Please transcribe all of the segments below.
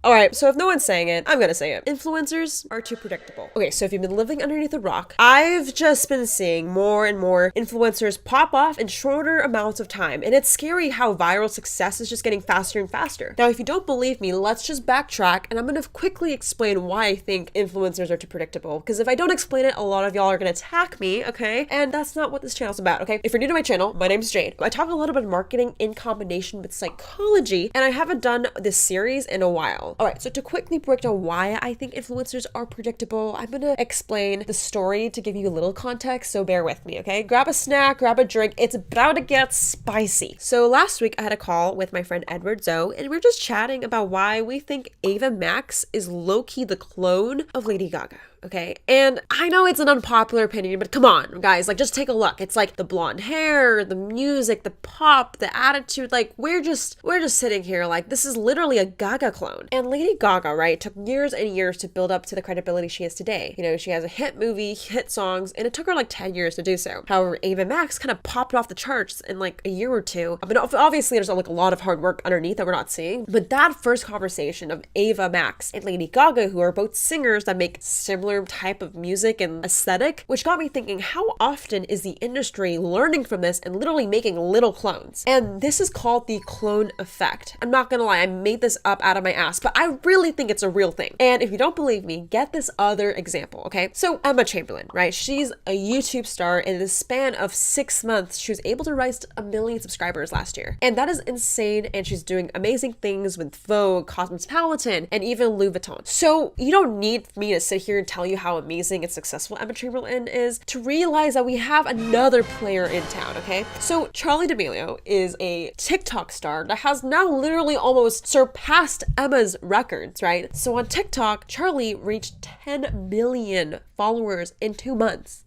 All right, so if no one's saying it, I'm gonna say it. Influencers are too predictable. Okay, so if you've been living underneath a rock, I've just been seeing more and more influencers pop off in shorter amounts of time, and it's scary how viral success is just getting faster and faster. Now, if you don't believe me, let's just backtrack, and I'm gonna quickly explain why I think influencers are too predictable, because if I don't explain it, a lot of y'all are gonna attack me, okay? And that's not what this channel's about, okay? If you're new to my channel, my name's Jade. I talk a lot about marketing in combination with psychology, and I haven't done this series in a while. All right, so to quickly break down why I think influencers are predictable, I'm gonna explain the story to give you a little context, so bear with me, okay? Grab a snack, grab a drink, it's about to get spicy. So last week I had a call with my friend Edward Zoe, and we were just chatting about why we think Ava Max is low-key the clone of Lady Gaga. Okay, and I know it's an unpopular opinion, but come on, guys, like, just take a look. It's like the blonde hair, the music, the pop, the attitude, like, we're just sitting here like this is literally a Gaga clone. And Lady Gaga, right, took years and years to build up to the credibility she is today. You know, she has a hit movie, hit songs, and it took her like 10 years to do so. However, Ava Max kind of popped off the charts in like a year or two. I mean, obviously there's like a lot of hard work underneath that we're not seeing, but that first conversation of Ava Max and Lady Gaga, who are both singers that make similar type of music and aesthetic, which got me thinking, how often is the industry learning from this and literally making little clones? And this is called the clone effect. I'm not gonna lie, I made this up out of my ass, but I really think it's a real thing. And if you don't believe me, get this other example, okay? So Emma Chamberlain, right? She's a YouTube star. In the span of 6 months, she was able to rise to 1 million subscribers last year. And that is insane, and she's doing amazing things with Vogue, Cosmopolitan, and even Louis Vuitton. So you don't need me to sit here and tell you how amazing and successful Emma Chamberlain is to realize that we have another player in town, okay? So Charli D'Amelio is a TikTok star that has now literally almost surpassed Emma's records, right? So on TikTok, Charli reached 10 million followers in 2 months.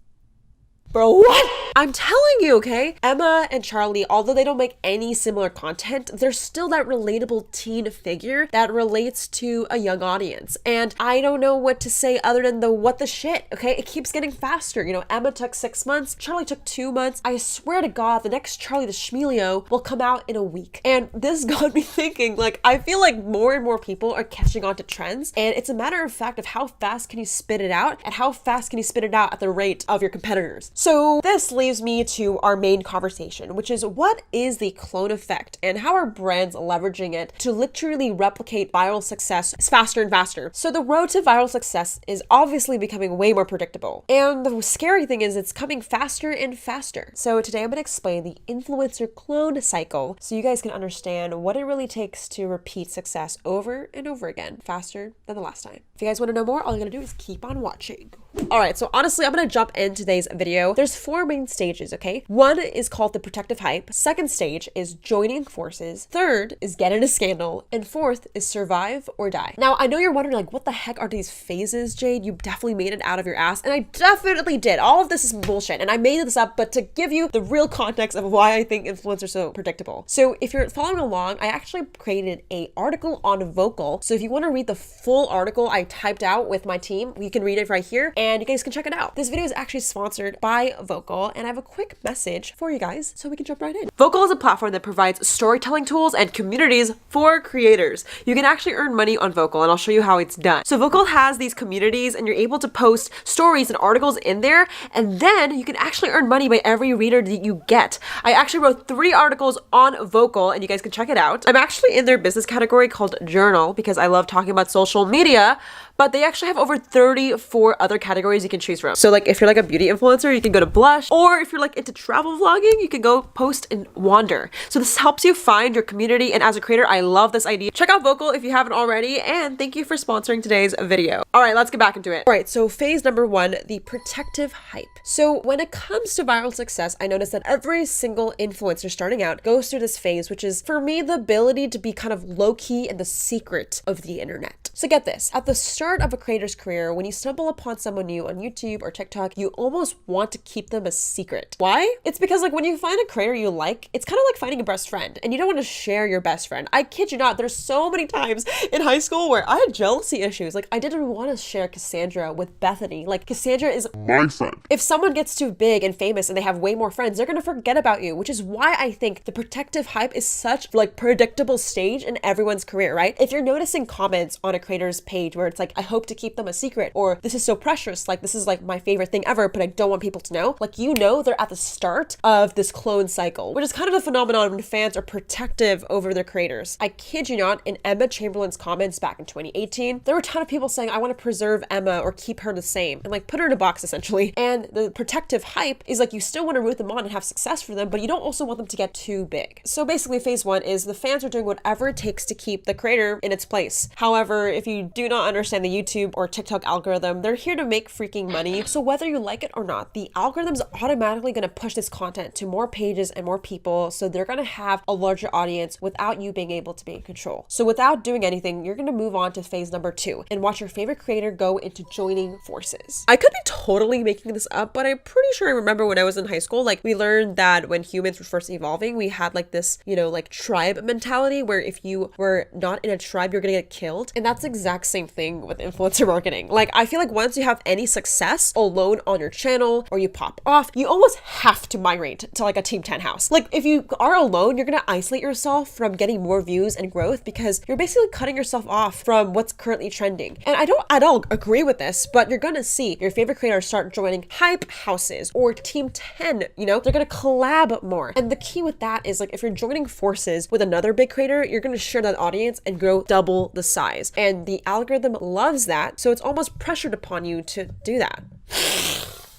Bro, what? I'm telling you, okay? Emma and Charli, although they don't make any similar content, they're still that relatable teen figure that relates to a young audience. And I don't know what to say other than the what the shit, okay? It keeps getting faster. You know, Emma took 6 months, Charli took 2 months. I swear to God, the next Charli D'Amelio will come out in a week. And this got me thinking, like, I feel like more and more people are catching on to trends, and it's a matter of fact of how fast can you spit it out and how fast can you spit it out at the rate of your competitors. So this leaves me to our main conversation, which is what is the clone effect and how are brands leveraging it to literally replicate viral success faster and faster? So the road to viral success is obviously becoming way more predictable. And the scary thing is it's coming faster and faster. So today I'm going to explain the influencer clone cycle so you guys can understand what it really takes to repeat success over and over again faster than the last time. If you guys want to know more, all you got to do is keep on watching. All right, so honestly, I'm going to jump in today's video. There's 4 main stages, okay? One is called the protective hype. Second stage is joining forces. Third is get in a scandal. And fourth is survive or die. Now, I know you're wondering, like, what the heck are these phases, Jade? You definitely made it out of your ass. And I definitely did. All of this is bullshit. And I made this up, but to give you the real context of why I think influencers are so predictable. So if you're following along, I actually created an article on Vocal. So if you want to read the full article I typed out with my team, you can read it right here. And you guys can check it out. This video is actually sponsored by Vocal, and I have a quick message for you guys so we can jump right in. Vocal is a platform that provides storytelling tools and communities for creators. You can actually earn money on Vocal, and I'll show you how it's done. So Vocal has these communities, and you're able to post stories and articles in there, and then you can actually earn money by every reader that you get. I actually wrote 3 articles on Vocal, and you guys can check it out. I'm actually in their business category called Journal because I love talking about social media, but they actually have over 34 other categories you can choose from. So like if you're like a beauty influencer, you can go to Blush, or if you're like into travel vlogging, you can go post and wander. So this helps you find your community, and as a creator, I love this idea. Check out Vocal if you haven't already, and thank you for sponsoring today's video. All right, let's get back into it. All right, so phase number 1, the protective hype. So when it comes to viral success, I noticed that every single influencer starting out goes through this phase, which is for me the ability to be kind of low-key and the secret of the internet. So get this, at the start of a creator's career, when you stumble upon someone new on YouTube or TikTok, you almost want to keep them a secret. Why? It's because like when you find a creator you like, it's kind of like finding a best friend and you don't want to share your best friend. I kid you not, there's so many times in high school where I had jealousy issues. Like I didn't want to share Cassandra with Bethany. Like Cassandra is my friend. If someone gets too big and famous and they have way more friends, they're going to forget about you, which is why I think the protective hype is such like predictable stage in everyone's career, right? If you're noticing comments on a creator's page where it's like, I hope to keep them a secret, or this is so precious, like this is like my favorite thing ever, but I don't want people to know, like you know they're at the start of this clone cycle, which is kind of a phenomenon when fans are protective over their creators. I kid you not, in Emma Chamberlain's comments back in 2018, there were a ton of people saying, I want to preserve Emma or keep her the same, and like put her in a box essentially. And the protective hype is like you still want to root them on and have success for them, but you don't also want them to get too big. So basically phase one is the fans are doing whatever it takes to keep the creator in its place. However, if you do not understand the YouTube or TikTok algorithm, they're here to make freaking money. So whether you like it or not, the algorithm's automatically going to push this content to more pages and more people. So they're going to have a larger audience without you being able to be in control. So without doing anything, you're going to move on to phase number 2 and watch your favorite creator go into joining forces. I could be totally making this up, but I'm pretty sure I remember when I was in high school, like we learned that when humans were first evolving, we had like this, you know, like tribe mentality where if you were not in a tribe, you're gonna get killed. And that's the exact same thing with influencer marketing. Like I feel like once you have any success alone on your channel or you pop off, you almost have to migrate to like a Team 10 house. Like if you are alone, you're gonna isolate yourself from getting more views and growth because you're basically cutting yourself off from what's currently trending. And I don't at all agree with this, but you're gonna see your favorite creators start joining hype houses or Team 10, you know, they're gonna collab more. And the key with that is like if you're joining forces with another big creator, you're gonna share that audience and grow double the size. And the algorithm loves that, so it's almost pressured upon you to do that.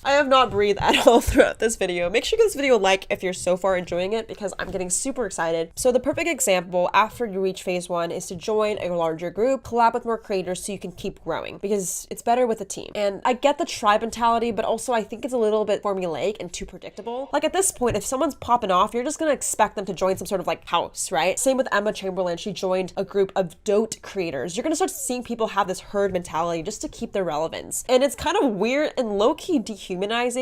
I have not breathed at all throughout this video. Make sure you give this video a like if you're so far enjoying it because I'm getting super excited. So the perfect example after you reach phase 1 is to join a larger group, collab with more creators so you can keep growing because it's better with a team. And I get the tribe mentality, but also I think it's a little bit formulaic and too predictable. Like at this point, if someone's popping off, you're just gonna expect them to join some sort of like house, right? Same with Emma Chamberlain. She joined a group of dote creators. You're gonna start seeing people have this herd mentality just to keep their relevance. And it's kind of weird and low-key dehumanizing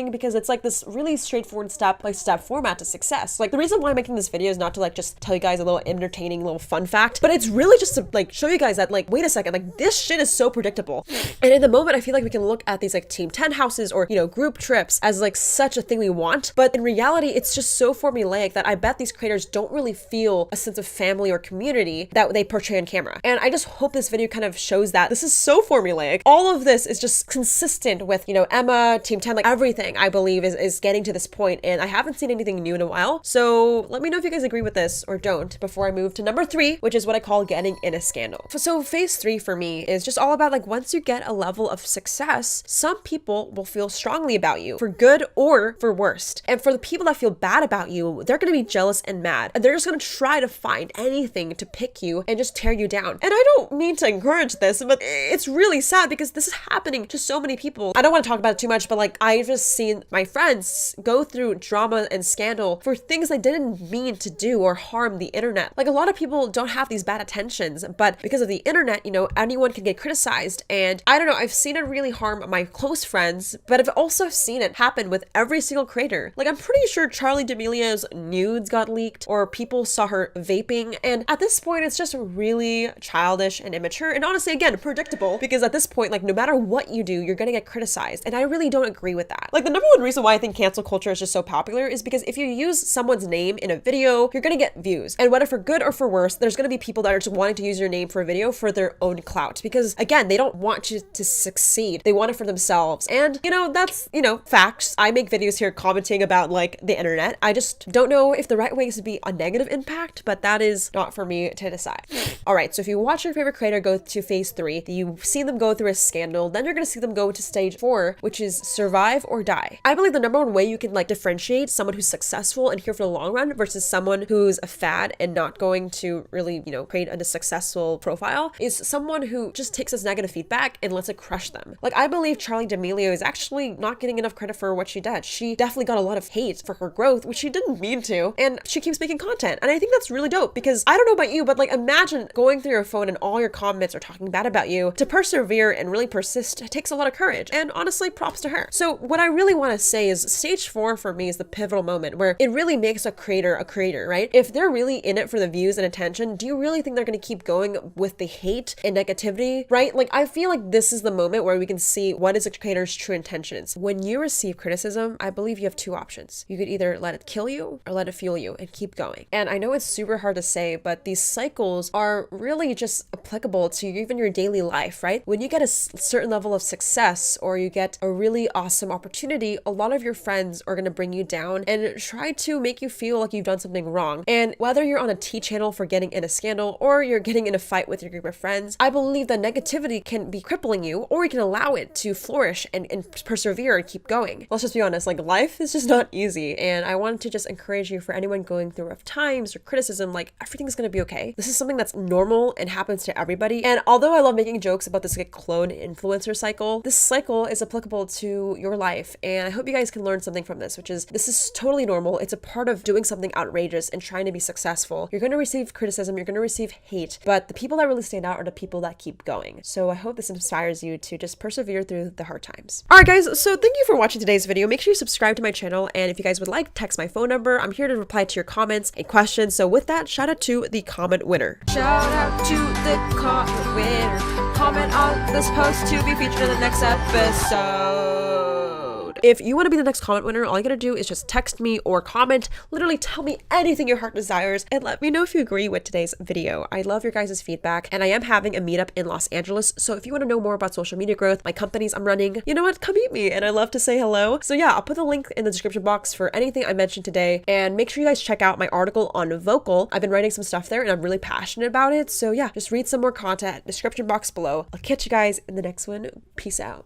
because it's like this really straightforward step-by-step format to success. Like the reason why I'm making this video is not to like just tell you guys a little entertaining little fun fact, but it's really just to like show you guys that like, wait a second, like this shit is so predictable. And in the moment, I feel like we can look at these like Team 10 houses or, you know, group trips as like such a thing we want. But in reality, it's just so formulaic that I bet these creators don't really feel a sense of family or community that they portray on camera. And I just hope this video kind of shows that this is so formulaic. All of this is just consistent with, you know, Emma, Team 10, like everything I believe is getting to this point, and I haven't seen anything new in a while. So let me know if you guys agree with this or don't before I move to number 3, which is what I call getting in a scandal. So phase 3 for me is just all about like once you get a level of success, some people will feel strongly about you for good or for worst. And for the people that feel bad about you, they're going to be jealous and mad. And they're just going to try to find anything to pick you and just tear you down. And I don't mean to encourage this, but it's really sad because this is happening to so many people. I don't want to talk about it too much, but like I've just seen my friends go through drama and scandal for things they didn't mean to do or harm the internet. Like a lot of people don't have these bad intentions, but because of the internet, you know, anyone can get criticized. And I don't know, I've seen it really harm my close friends, but I've also seen it happen with every single creator. Like I'm pretty sure Charli D'Amelio's nudes got leaked or people saw her vaping. And at this point, it's just really childish and immature. And honestly, again, predictable because at this point, like no matter what you do, you're gonna get criticized. And I really don't agree with that. Like the number one reason why I think cancel culture is just so popular is because if you use someone's name in a video, you're gonna get views. And whether for good or for worse, there's gonna be people that are just wanting to use your name for a video for their own clout. Because again, they don't want you to succeed. They want it for themselves. And you know, that's, you know, facts. I make videos here commenting about like the internet. I just don't know if the right way is to be a negative impact, but that is not for me to decide. All right, so if you watch your favorite creator go to phase 3, you've seen them go through a scandal, then you're gonna see them go to stage 4, which is survive thrive or die. I believe the number one way you can like differentiate someone who's successful and here for the long run versus someone who's a fad and not going to really, create a successful profile is someone who just takes this negative feedback and lets it crush them. Like, I believe Charli D'Amelio is actually not getting enough credit for what she did. She definitely got a lot of hate for her growth, which she didn't mean to, and she keeps making content. And I think that's really dope because I don't know about you, but like, imagine going through your phone and all your comments are talking bad about you. To persevere and really persist takes a lot of courage, and honestly, props to her. So what I really want to say is stage 4 for me is the pivotal moment where it really makes a creator, right? If they're really in it for the views and attention, do you really think they're going to keep going with the hate and negativity, right? Like, I feel like this is the moment where we can see what is a creator's true intentions. When you receive criticism, I believe you have two options. You could either let it kill you or let it fuel you and keep going. And I know it's super hard to say, but these cycles are really just applicable to even your daily life, right? When you get a certain level of success or you get a really awesome opportunity, a lot of your friends are going to bring you down and try to make you feel like you've done something wrong. And whether you're on a T channel for getting in a scandal or you're getting in a fight with your group of friends, I believe that negativity can be crippling you, or you can allow it to flourish and persevere and keep going. Let's just be honest, like, life is just not easy. And I wanted to just encourage you, for anyone going through rough times or criticism, like, everything's going to be okay. This is something that's normal and happens to everybody. And although I love making jokes about this like clone influencer cycle, this cycle is applicable to your life. And I hope you guys can learn something from this, which is this is totally normal. It's a part of doing something outrageous and trying to be successful. You're going to receive criticism, you're going to receive hate, but the people that really stand out are the people that keep going. So I hope this inspires you to just persevere through the hard times. All right, guys, so thank you for watching today's video. Make sure you subscribe to my channel, and if you guys would like, text my phone number. I'm here to reply to your comments and questions. So with that, shout out to the comment winner. Shout out to the comment winner. Comment on this post to be featured in the next episode. If you want to be the next comment winner, all you gotta do is just text me or comment. Literally tell me anything your heart desires and let me know if you agree with today's video. I love your guys' feedback, and I am having a meetup in Los Angeles. So if you want to know more about social media growth, my companies I'm running, you know what? Come meet me, and I love to say hello. So yeah, I'll put the link in the description box for anything I mentioned today, and make sure you guys check out my article on Vocal. I've been writing some stuff there, and I'm really passionate about it. So yeah, just read some more content, description box below. I'll catch you guys in the next one. Peace out.